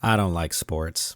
I don't like sports.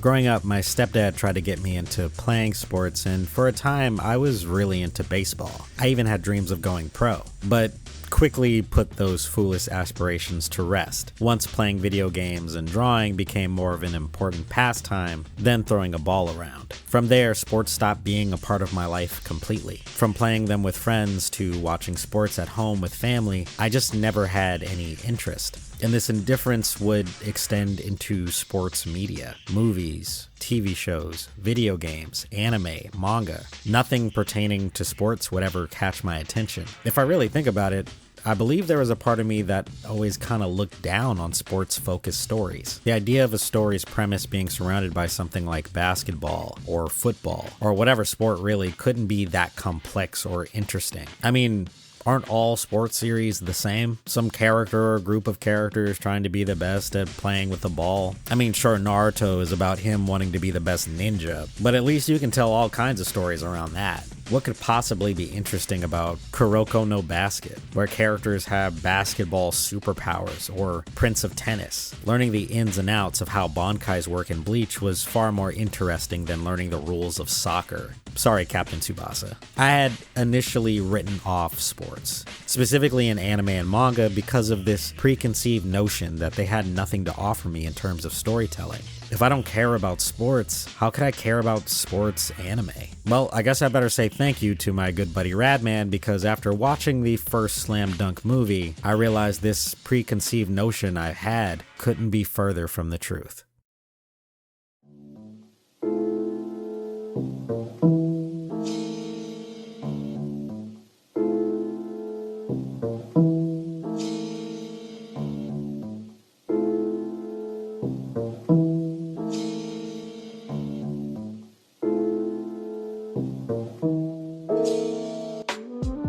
Growing up, my stepdad tried to get me into playing sports, and for a time, I was really into baseball. I even had dreams of going pro, but quickly put those foolish aspirations to rest once playing video games and drawing became more of an important pastime than throwing a ball around. From there, sports stopped being a part of my life completely. From playing them with friends to watching sports at home with family, I just never had any interest. And this indifference would extend into sports media, movies, TV shows, video games, anime, manga. Nothing pertaining to sports would ever catch my attention. If I really think about it, I believe there was a part of me that always kind of looked down on sports-focused stories. The idea of a story's premise being surrounded by something like basketball or football or whatever sport really couldn't be that complex or interesting. I mean, aren't all sports series the same? Some character or group of characters trying to be the best at playing with the ball. I mean, sure, Naruto is about him wanting to be the best ninja, but at least you can tell all kinds of stories around that. What could possibly be interesting about Kuroko no Basket, where characters have basketball superpowers, or Prince of Tennis? Learning the ins and outs of how Bankais work in Bleach was far more interesting than learning the rules of soccer. Sorry, Captain Tsubasa. I had initially written off sports, specifically in anime and manga, because of this preconceived notion that they had nothing to offer me in terms of storytelling. If I don't care about sports, how could I care about sports anime? Well, I guess I better say thank you to my good buddy Radman, because after watching the first Slam Dunk movie, I realized this preconceived notion I had couldn't be further from the truth.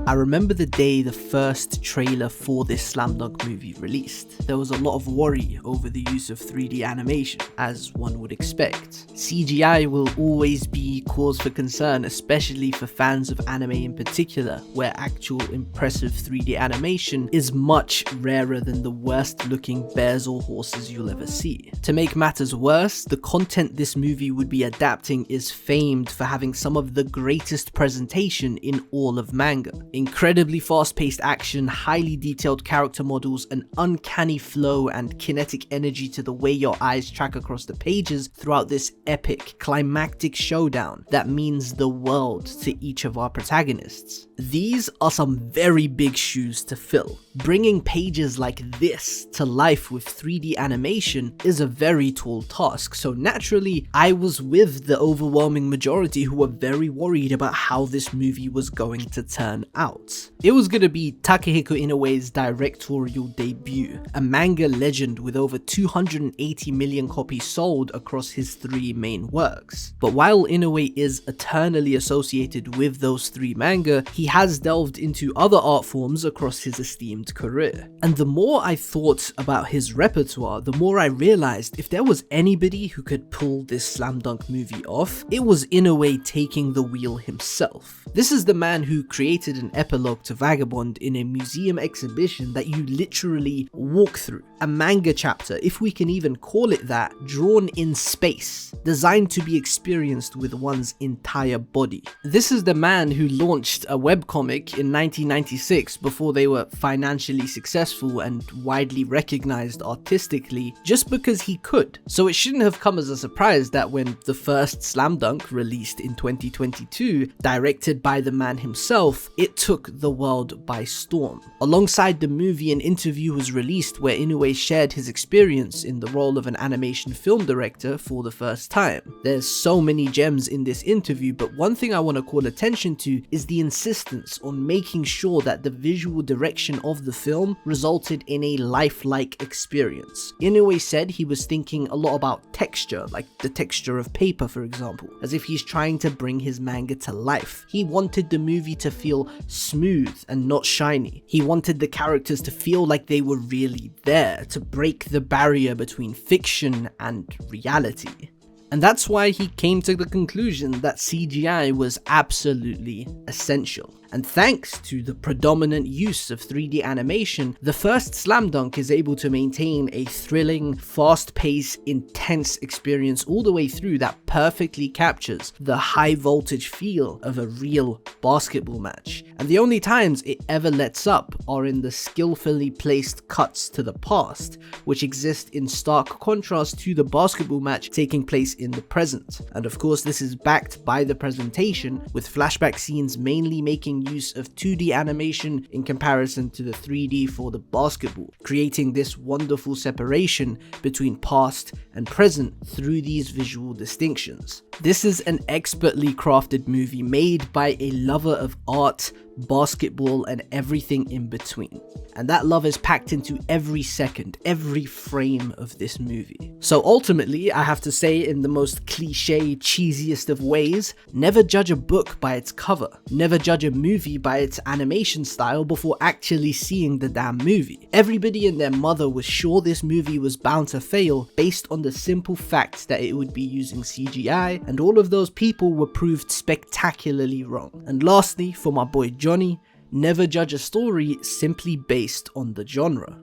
I remember the day the first trailer for this Slam Dunk movie released. There was a lot of worry over the use of 3D animation, as one would expect. CGI will always be cause for concern, especially for fans of anime in particular, where actual impressive 3D animation is much rarer than the worst looking bears or horses you'll ever see. To make matters worse, the content this movie would be adapting is famed for having some of the greatest presentation in all of manga. Incredibly fast-paced action, highly detailed character models, an uncanny flow and kinetic energy to the way your eyes track across the pages throughout this epic, climactic showdown that means the world to each of our protagonists. These are some very big shoes to fill. Bringing pages like this to life with 3D animation is a very tall task, so naturally, I was with the overwhelming majority who were very worried about how this movie was going to turn out. It was gonna be Takehiko Inoue's directorial debut, a manga legend with over 280 million copies sold across his three main works. But while Inoue is eternally associated with those three manga, he has delved into other art forms across his esteemed career. And the more I thought about his repertoire, the more I realized if there was anybody who could pull this Slam Dunk movie off, it was Inoue taking the wheel himself. This is the man who created an epilogue to Vagabond in a museum exhibition that you literally walk through. A manga chapter, if we can even call it that, drawn in space, designed to be experienced with one's entire body. This is the man who launched a webcomic in 1996 before they were financially successful and widely recognized artistically, just because he could. So it shouldn't have come as a surprise that when the first Slam Dunk released in 2022, directed by the man himself, it took the world by storm. Alongside the movie, an interview was released where Inoue shared his experience in the role of an animation film director for the first time. There's so many gems in this interview, but one thing I want to call attention to is the insistence on making sure that the visual direction of the film resulted in a lifelike experience. Inoue said he was thinking a lot about texture, like the texture of paper for example, as if he's trying to bring his manga to life. He wanted the movie to feel smooth and not shiny. He wanted the characters to feel like they were really there, to break the barrier between fiction and reality. And that's why he came to the conclusion that CGI was absolutely essential. And thanks to the predominant use of 3D animation, the first Slam Dunk is able to maintain a thrilling, fast-paced, intense experience all the way through that perfectly captures the high voltage feel of a real basketball match. And the only times it ever lets up are in the skillfully placed cuts to the past, which exist in stark contrast to the basketball match taking place in the present. And of course, this is backed by the presentation, with flashback scenes mainly making use of 2D animation in comparison to the 3D for the basketball, creating this wonderful separation between past and present through these visual distinctions. This is an expertly crafted movie made by a lover of art, basketball, and everything in between. And that love is packed into every second, every frame of this movie. So ultimately, I have to say, in the most cliche, cheesiest of ways, never judge a book by its cover. Never judge a movie by its animation style before actually seeing the damn movie. Everybody and their mother was sure this movie was bound to fail based on the simple fact that it would be using CGI, and all of those people were proved spectacularly wrong. And lastly, for my boy Johnny, never judge a story simply based on the genre.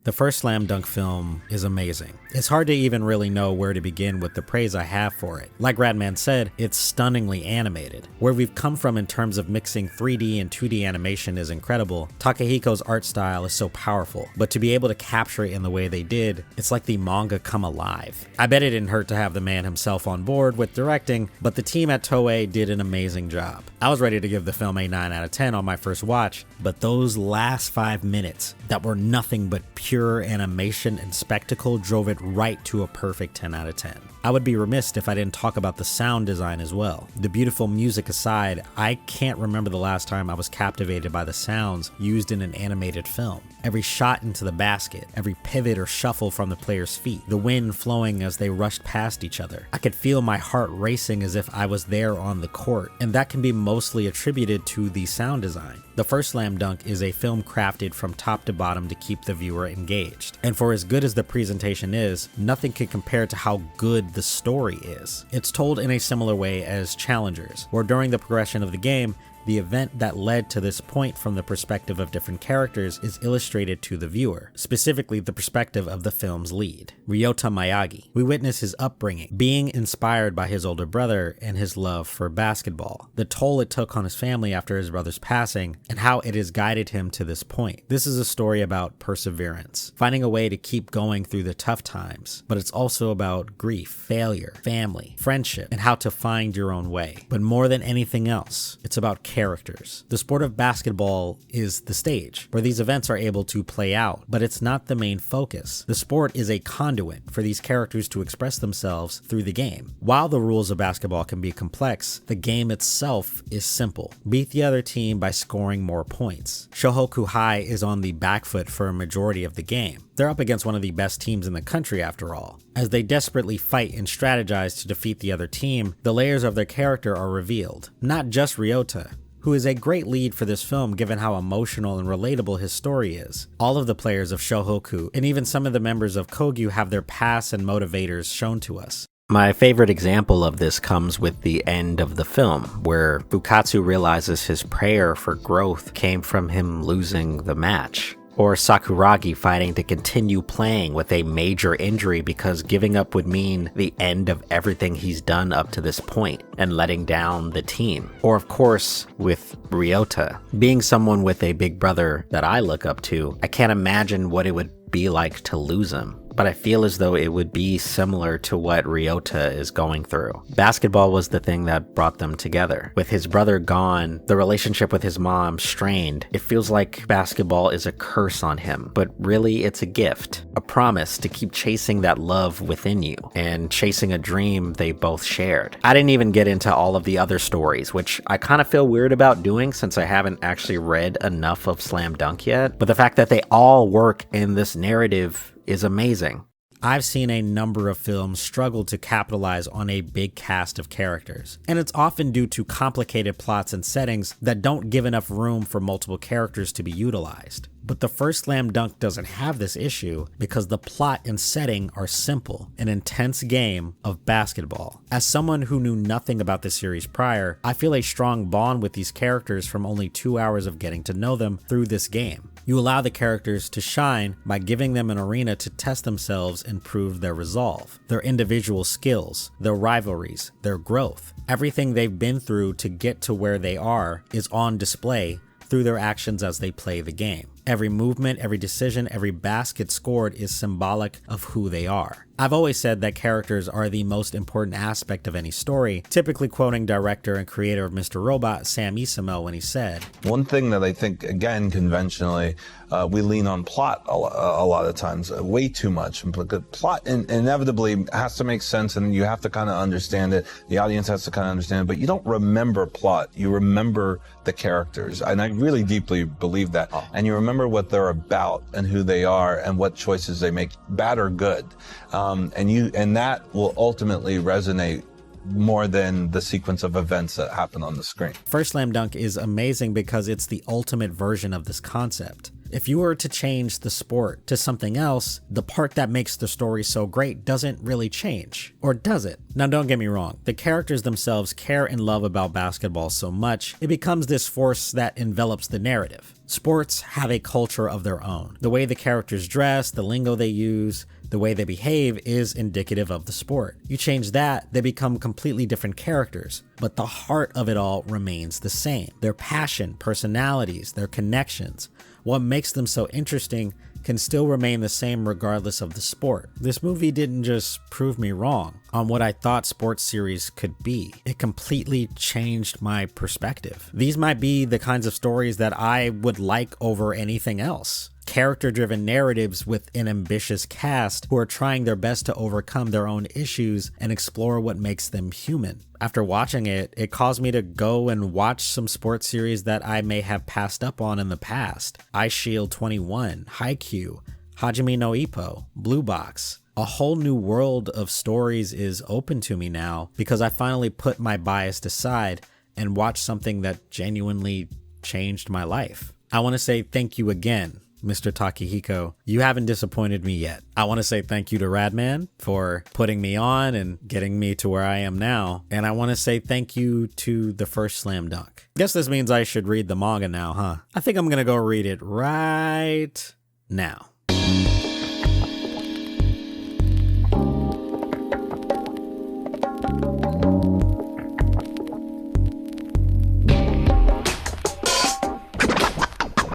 The first Slam Dunk film is amazing. It's hard to even really know where to begin with the praise I have for it. Like Radman said, it's stunningly animated. Where we've come from in terms of mixing 3D and 2D animation is incredible. Takehiko's art style is so powerful, but to be able to capture it in the way they did, it's like the manga come alive. I bet it didn't hurt to have the man himself on board with directing, but the team at Toei did an amazing job. I was ready to give the film a 9 out of 10 on my first watch, but those last 5 minutes that were nothing but pure animation and spectacle drove it right to a perfect 10 out of 10. I would be remiss if I didn't talk about the sound design as well. The beautiful music aside, I can't remember the last time I was captivated by the sounds used in an animated film. Every shot into the basket, every pivot or shuffle from the players' feet, the wind flowing as they rushed past each other. I could feel my heart racing as if I was there on the court, and that can be mostly attributed to the sound design. The first Slam Dunk is a film crafted from top to bottom to keep the viewer engaged. And for as good as the presentation is, nothing can compare to how good the story is. It's told in a similar way as Challengers, where during the progression of the game, the event that led to this point from the perspective of different characters is illustrated to the viewer, specifically the perspective of the film's lead, Ryota Miyagi. We witness his upbringing, being inspired by his older brother and his love for basketball, the toll it took on his family after his brother's passing, and how it has guided him to this point. This is a story about perseverance, finding a way to keep going through the tough times, but it's also about grief, failure, family, friendship, and how to find your own way. But more than anything else, it's about characters. The sport of basketball is the stage where these events are able to play out, but it's not the main focus. The sport is a conduit for these characters to express themselves through the game. While the rules of basketball can be complex, the game itself is simple. Beat the other team by scoring more points. Shohoku High is on the back foot for a majority of the game. They're up against one of the best teams in the country after all. As they desperately fight and strategize to defeat the other team, the layers of their character are revealed. Not just Ryota, who is a great lead for this film given how emotional and relatable his story is. All of the players of Shohoku, and even some of the members of Kogyu, have their pasts and motivators shown to us. My favorite example of this comes with the end of the film, where Fukatsu realizes his prayer for growth came from him losing the match. Or Sakuragi fighting to continue playing with a major injury because giving up would mean the end of everything he's done up to this point and letting down the team. Or of course, with Ryota, being someone with a big brother that I look up to, I can't imagine what it would be like to lose him. But I feel as though it would be similar to what Ryota is going through. Basketball was the thing that brought them together. With his brother gone, the relationship with his mom strained, it feels like basketball is a curse on him, but really it's a gift, a promise to keep chasing that love within you and chasing a dream they both shared. I didn't even get into all of the other stories, which I kind of feel weird about doing since I haven't actually read enough of Slam Dunk yet, but the fact that they all work in this narrative is amazing. I've seen a number of films struggle to capitalize on a big cast of characters, and it's often due to complicated plots and settings that don't give enough room for multiple characters to be utilized. But the first Slam Dunk doesn't have this issue because the plot and setting are simple, an intense game of basketball. As someone who knew nothing about the series prior, I feel a strong bond with these characters from only 2 hours of getting to know them through this game. You allow the characters to shine by giving them an arena to test themselves and prove their resolve, their individual skills, their rivalries, their growth. Everything they've been through to get to where they are is on display through their actions as they play the game. Every movement, every decision, every basket scored is symbolic of who they are. I've always said that characters are the most important aspect of any story, typically quoting director and creator of Mr. Robot, Sam Ismail, when he said, "One thing that I think, again, conventionally, we lean on plot a lot of times, way too much. Because plot inevitably has to make sense, and you have to kind of understand it. The audience has to kind of understand it, but you don't remember plot. You remember the characters, and I really deeply believe that. And you remember what they're about and who they are and what choices they make, bad or good. And that will ultimately resonate more than the sequence of events that happen on the screen." First Slam Dunk is amazing because it's the ultimate version of this concept. If you were to change the sport to something else, the part that makes the story so great doesn't really change. Or does it? Now don't get me wrong, the characters themselves care and love about basketball so much, it becomes this force that envelops the narrative. Sports have a culture of their own. The way the characters dress, the lingo they use, the way they behave is indicative of the sport. You change that, they become completely different characters, but the heart of it all remains the same. Their passion, personalities, their connections, what makes them so interesting can still remain the same regardless of the sport. This movie didn't just prove me wrong on what I thought sports series could be. It completely changed my perspective. These might be the kinds of stories that I would like over anything else. Character-driven narratives with an ambitious cast who are trying their best to overcome their own issues and explore what makes them human. After watching it, it caused me to go and watch some sports series that I may have passed up on in the past. Ice Shield 21, Haikyuu, Hajime no Ippo, Blue Box. A whole new world of stories is open to me now because I finally put my bias aside and watched something that genuinely changed my life. I want to say thank you again, Mr. Takehiko. You haven't disappointed me yet. I want to say thank you to Radman for putting me on and getting me to where I am now. And I want to say thank you to the first Slam Dunk. Guess this means I should read the manga now, huh? I think I'm going to go read it right now.